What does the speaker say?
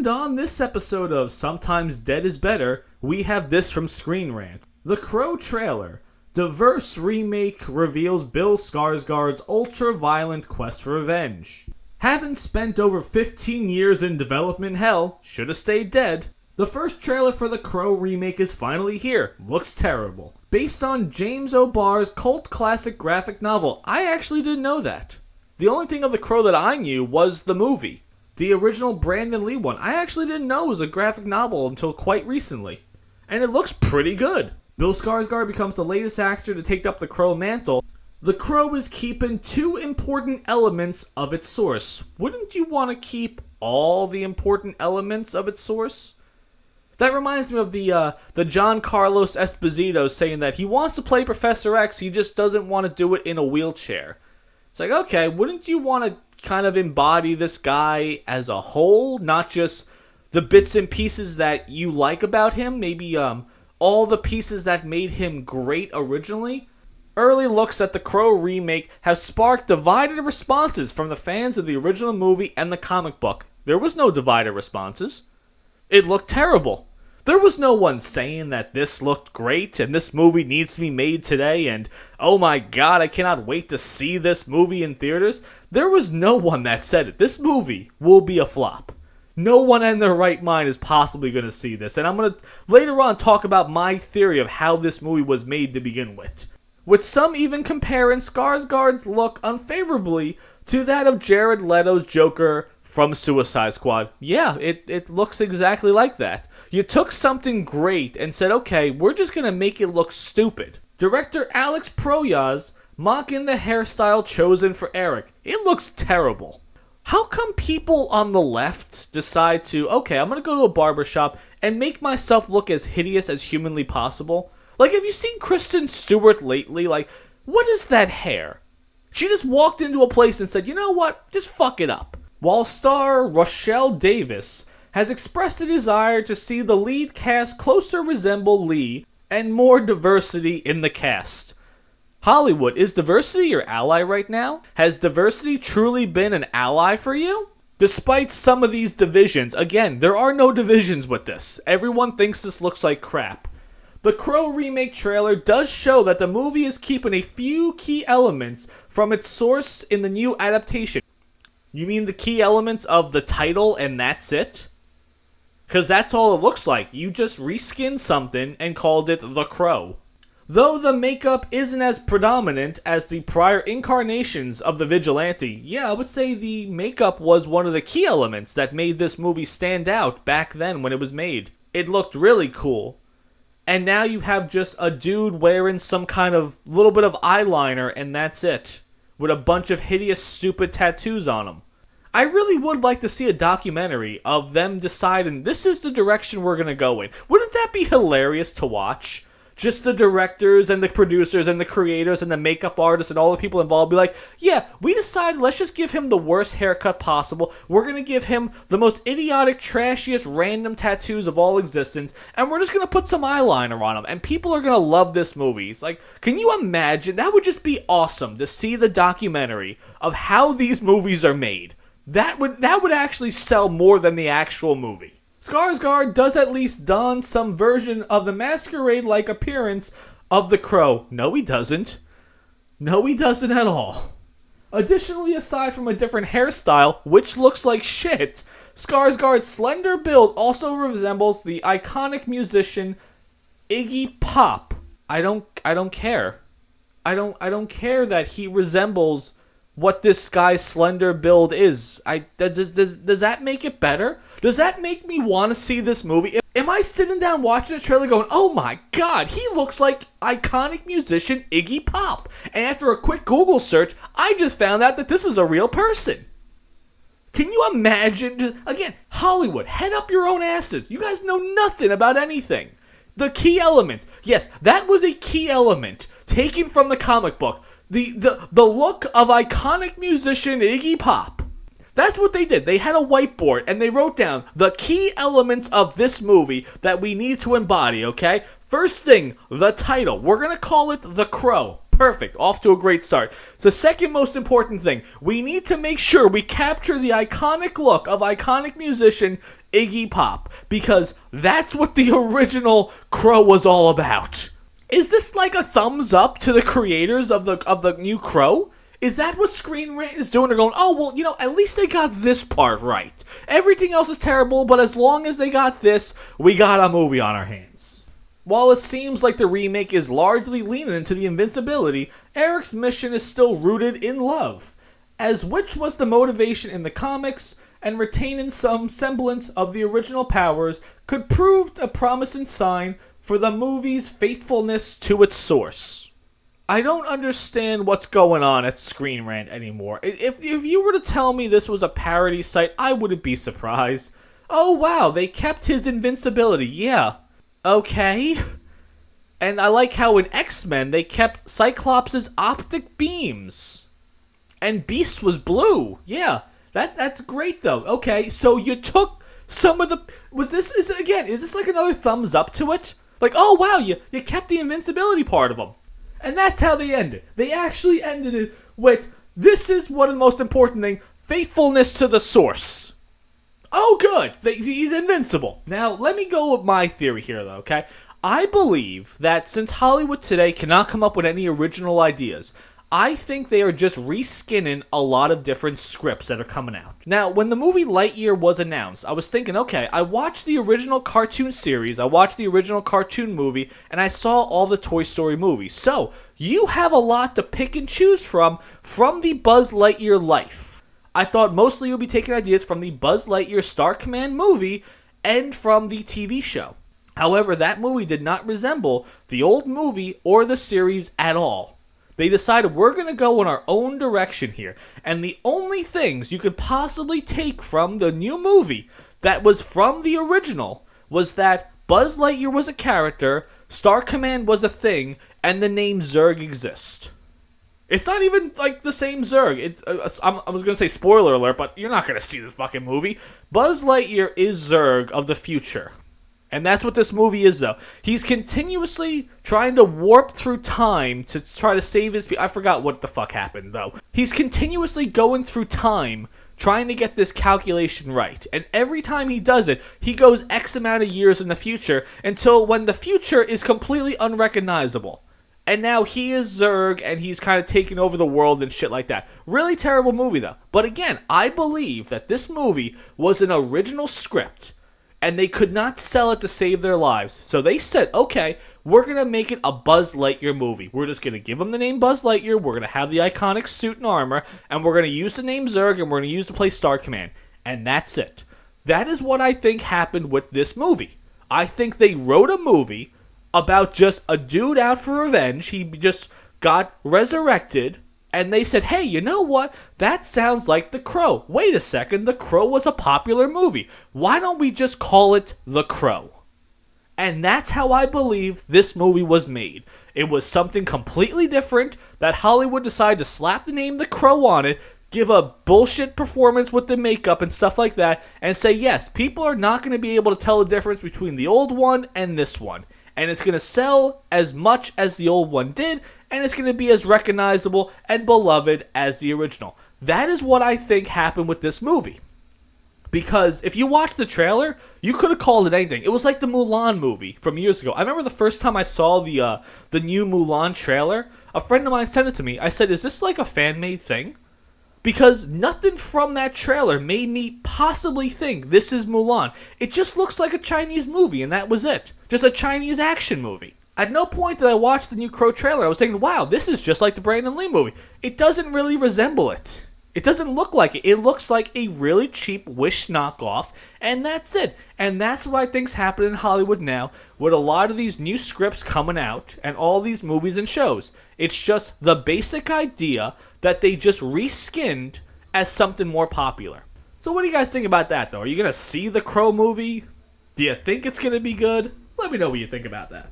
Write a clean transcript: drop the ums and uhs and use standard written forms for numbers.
And on this episode of Sometimes Dead is Better, we have this from Screen Rant. The Crow trailer. Diverse remake reveals Bill Skarsgård's ultra-violent quest for revenge. Having spent over 15 years in development hell, should have stayed dead. The first trailer for The Crow remake is finally here. Looks terrible. Based on James O'Barr's cult classic graphic novel. I actually didn't know that. The only thing of The Crow that I knew was the movie. The original Brandon Lee one. I actually didn't know it was a graphic novel until quite recently. And it looks pretty good. Bill Skarsgård becomes the latest actor to take up the Crow mantle. The Crow is keeping two important elements of its source. Wouldn't you want to keep all the important elements of its source? That reminds me of the John Carlos Esposito saying that he wants to play Professor X, he just doesn't want to do it in a wheelchair. It's like, okay, wouldn't you want to kind of embody this guy as a whole, not just the bits and pieces that you like about him, maybe all the pieces that made him great originally? Early looks at the Crow remake have sparked divided responses from the fans of the original movie and the comic book. There was no divided responses. It looked terrible. There was no one saying that this looked great and this movie needs to be made today and, oh my god, I cannot wait to see this movie in theaters. There was no one that said it. This movie will be a flop. No one in their right mind is possibly going to see this. And I'm going to later on talk about my theory of how this movie was made to begin with some even comparing Skarsgård's look unfavorably to that of Jared Leto's Joker from Suicide Squad. Yeah, it looks exactly like that. You took something great and said, okay, we're just going to make it look stupid. Director Alex Proyas mocking the hairstyle chosen for Eric. It looks terrible. How come people on the left decide to, okay, I'm going to go to a barbershop and make myself look as hideous as humanly possible? Like, have you seen Kristen Stewart lately? Like, what is that hair? She just walked into a place and said, you know what? Just fuck it up. While star Rochelle Davis has expressed a desire to see the lead cast closer resemble Lee and more diversity in the cast. Hollywood, is diversity your ally right now? Has diversity truly been an ally for you? Despite some of these divisions, again, there are no divisions with this. Everyone thinks this looks like crap. The Crow remake trailer does show that the movie is keeping a few key elements from its source in the new adaptation. You mean the key elements of the title and that's it? Because that's all it looks like. You just reskinned something and called it The Crow. Though the makeup isn't as predominant as the prior incarnations of the Vigilante, yeah, I would say the makeup was one of the key elements that made this movie stand out back then when it was made. It looked really cool. And now you have just a dude wearing some kind of little bit of eyeliner and that's it. With a bunch of hideous, stupid tattoos on him. I really would like to see a documentary of them deciding this is the direction we're going to go in. Wouldn't that be hilarious to watch? Just the directors and the producers and the creators and the makeup artists and all the people involved be like, yeah, we decided let's just give him the worst haircut possible. We're going to give him the most idiotic, trashiest, random tattoos of all existence. And we're just going to put some eyeliner on him. And people are going to love this movie. It's like, can you imagine? That would just be awesome to see the documentary of how these movies are made. That would actually sell more than the actual movie. Skarsgård does at least don some version of the masquerade-like appearance of the Crow. No, he doesn't. No, he doesn't at all. Additionally, aside from a different hairstyle, which looks like shit, Skarsgård's slender build also resembles the iconic musician Iggy Pop. I don't care. I don't care that he resembles what this guy's slender build is. Does that make it better? Does that make me want to see this movie? Am I sitting down watching the trailer going, oh my god, he looks like iconic musician Iggy Pop. And after a quick Google search, I just found out that this is a real person. Can you imagine? Again, Hollywood, head up your own asses. You guys know nothing about anything. The key elements. Yes, that was a key element taken from the comic book. The look of iconic musician Iggy Pop. That's what they did. They had a whiteboard and they wrote down the key elements of this movie that we need to embody, okay? First thing, the title. We're going to call it The Crow. Perfect. Off to a great start. The second most important thing, we need to make sure we capture the iconic look of iconic musician Iggy Pop, because that's what the original Crow was all about. Is this like a thumbs up to the creators of the new Crow? Is that what Screen Rant is doing? They're going, oh, well, at least they got this part right. Everything else is terrible, but as long as they got this, we got a movie on our hands. While it seems like the remake is largely leaning into the invincibility, Eric's mission is still rooted in love, as which was the motivation in the comics, and retaining some semblance of the original powers could prove a promising sign for the movie's faithfulness to its source. I don't understand what's going on at Screen Rant anymore. If you were to tell me this was a parody site, I wouldn't be surprised. Oh wow, they kept his invincibility, yeah. Okay. And I like how in X-Men they kept Cyclops' optic beams. And Beast was blue. Yeah. That's great though. Okay, so you took some of the is this like another thumbs up to it? Like, oh wow, you kept the invincibility part of them. And that's how they ended. They actually ended it with, this is one of the most important thing, faithfulness to the source. Oh, good. He's invincible. Now, let me go with my theory here, though, okay? I believe that since Hollywood today cannot come up with any original ideas, I think they are just reskinning a lot of different scripts that are coming out. Now, when the movie Lightyear was announced, I was thinking, okay, I watched the original cartoon series, I watched the original cartoon movie, and I saw all the Toy Story movies. So, you have a lot to pick and choose from the Buzz Lightyear life. I thought mostly you'll be taking ideas from the Buzz Lightyear Star Command movie and from the TV show. However, that movie did not resemble the old movie or the series at all. They decided we're going to go in our own direction here, and the only things you could possibly take from the new movie that was from the original was that Buzz Lightyear was a character, Star Command was a thing, and the name Zurg exists. It's not even, like, the same Zurg. I was going to say spoiler alert, but you're not going to see this fucking movie. Buzz Lightyear is Zurg of the future. And that's what this movie is, though. He's continuously trying to warp through time to try to save his people. I forgot what the fuck happened, though. He's continuously going through time trying to get this calculation right. And every time he does it, he goes X amount of years in the future until when the future is completely unrecognizable. And now he is Zurg, and he's kind of taking over the world and shit like that. Really terrible movie, though. But again, I believe that this movie was an original script, and they could not sell it to save their lives. So they said, okay, we're going to make it a Buzz Lightyear movie. We're just going to give him the name Buzz Lightyear, we're going to have the iconic suit and armor, and we're going to use the name Zurg, and we're going to use to play Star Command. And that's it. That is what I think happened with this movie. I think they wrote a movie about just a dude out for revenge. He just got resurrected, and they said, hey, you know what? That sounds like The Crow. Wait a second, The Crow was a popular movie. Why don't we just call it The Crow? And that's how I believe this movie was made. It was something completely different that Hollywood decided to slap the name The Crow on it, give a bullshit performance with the makeup and stuff like that, and say, yes, people are not going to be able to tell the difference between the old one and this one. And it's going to sell as much as the old one did, and it's going to be as recognizable and beloved as the original. That is what I think happened with this movie. Because if you watch the trailer, you could have called it anything. It was like the Mulan movie from years ago. I remember the first time I saw the new Mulan trailer, a friend of mine sent it to me. I said, is this like a fan-made thing? Because nothing from that trailer made me possibly think this is Mulan. It just looks like a Chinese movie, and that was it. Just a Chinese action movie. At no point did I watch the new Crow trailer. I was thinking, wow, this is just like the Brandon Lee movie. It doesn't really resemble it. It doesn't look like it. It looks like a really cheap Wish knockoff, and that's it. And that's what I think's happening in Hollywood now with a lot of these new scripts coming out and all these movies and shows. It's just the basic idea that they just reskinned as something more popular. So what do you guys think about that, though? Are you going to see the Crow movie? Do you think it's going to be good? Let me know what you think about that.